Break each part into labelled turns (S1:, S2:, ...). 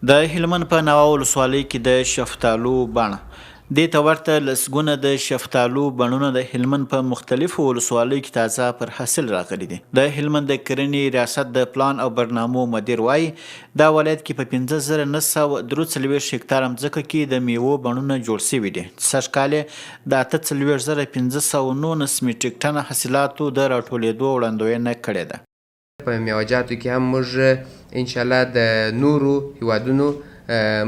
S1: د هلمند په ناوه ولسوالۍ کې د شفتالو بڼ دې ته ورته لسګونه د شفتالو بڼونه د هلمند په مختلفو ولسوالیو کې تازه پر حاصل راغلي دي. د هلمند د کرنې ریاست د پلان او برنامو مدیر وایي دا ولایت کې په 15943 هکتار ځمکه کې د میوو بڼونه جوړ شوي دي. سږ کال د 48519 میټریک ټن حاصلاتو د راټولېدو وړاندوینه کړې ده.
S2: په میوه‌جاتو کې هم موږ انشاءالله د نورو هیوادونو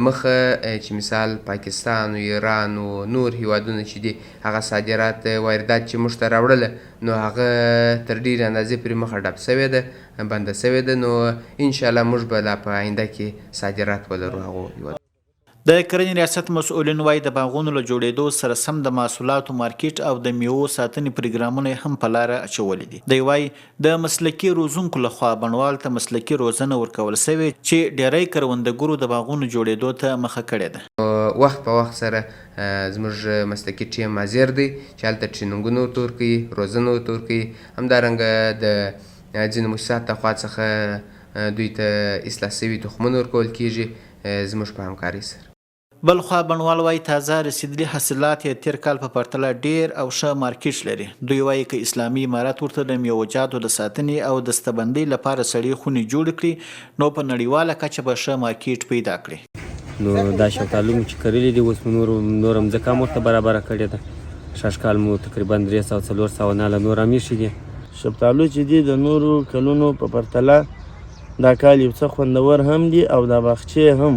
S2: مخه چې مثال پاکستان و ایران و نور هیوادونه چې دي هغه صادرات واردات چې موږ ته راوړله نو هغه تر ډېرې اندازې پورې مخه ډپ سوې ده بنده سوې ده نو انشاءالله موږ به لا په آینده کې صادرات ولرو هغو هیوادونو.
S1: د کرنې ریاست مسؤلین وایي د باغونو له جوړېدو سره سم د محصولاتو مارکیټ او د میوو ساتنې پروګرامونه هم په لاره اچولي دي. دی وایي د مسلکي روزونکو لخوا بڼوال ته مسلکي روزنه ورکول سوې چې ډېری کروندګرو د باغونو جوړېدو ته مخه کړې ده.
S2: وخت په وخت سره زموږ مسلکي ټیم حاضر دی چې هلته ټریننګونه ورته ورکوي روزنه ورته ورکوي. همدارنګه د ځینو مؤسساتو لخوا څخه دوی ته اصلاح سوي تخمونه ورکول کیږي زموږ په همکارۍ سره.
S1: بلخوا بڼوال وایي تازه رسیدلي حاصلات یې تیر کال په پرتله ډیر او ښه مارکیټ لري. دوی وایي که اسلامي امارت ورته د میوه‌جاتو د ساتنې او دسته‌بندۍ لپاره سړې خونې جوړې کړي نو په نړیواله کچه به ښه مارکیټ پیدا کړي.
S3: نو دا شفتالو مو چې کرلي دي اوس مو نور هم ځمکه هم ورته برابره کړې ده. شاش کال مو تقریبا 300-400 ناله نور هم ایښي دي.
S4: شفتالو چې دي د نورو کلونو په پرتله دا کال یو څه خوندور هم دي او دا باغچې هم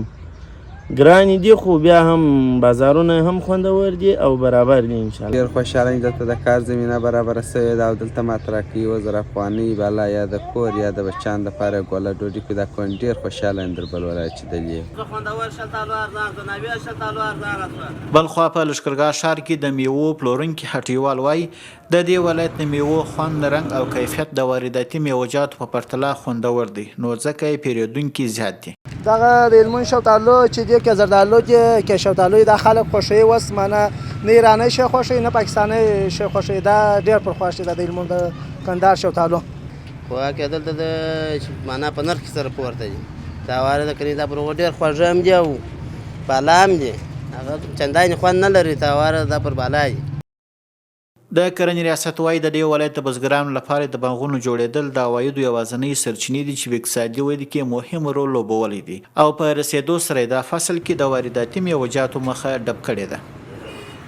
S4: ګرانې دي خو بیا هم بازارونه هم خوندور دي او برابر دي انشاءالله.
S5: ډېر خوشحاله یم دلته د کار زمینه برابره سوې ده او دلته ماته راکوي 1000 افغانۍ بالا یا د کور یا د بچیانو دپاره ګوله ډوډۍ پیدا کوم. ډېر خوشحاله یم در بل ولایت چې دلې یم.
S6: خوندور شفتالو ارزان ده ناوې شفتالو ارزانه شوه.
S1: بلخوا په لښکرګاه ښار کې د میوو پلورونکي هټیوال وایي د دې ولایت د میوو خوند رنګ او کیفیت د وارداتي میوه‌جاتو په پرتله خوندور دی نو ځکه یې پیرودونکي زیات دي.
S7: دغه د هلمند شفتالو چې دی که زردالو دي که شفتالو دا خلک خوښوي اوس معنی نه ایرانی شی خوښوي نه پاکستانی شی خوښوي دا ډېر پر خوښ دی د هلمند د کندهار شفتالو.
S6: خو که دلته د معنی په نرخ سره پورته دي دا وارده کړي دا پر ډېر خوږه هم دي او بالا هم دي هغه چندانې خوند نه لري دا وارده دا پر بالا دي.
S1: د کرنې ریاست وایي د دې ولایت د بزګرانو لپاره د باغونو جوړېدل د عوایدو یوازینۍ سرچینې دي چې په اقتصادي ودې کې مهم رول لوبولی دي او په رسېدو سره د فصل کې د وارداتي میوه‌جاتو مخه ډپ کړې ده.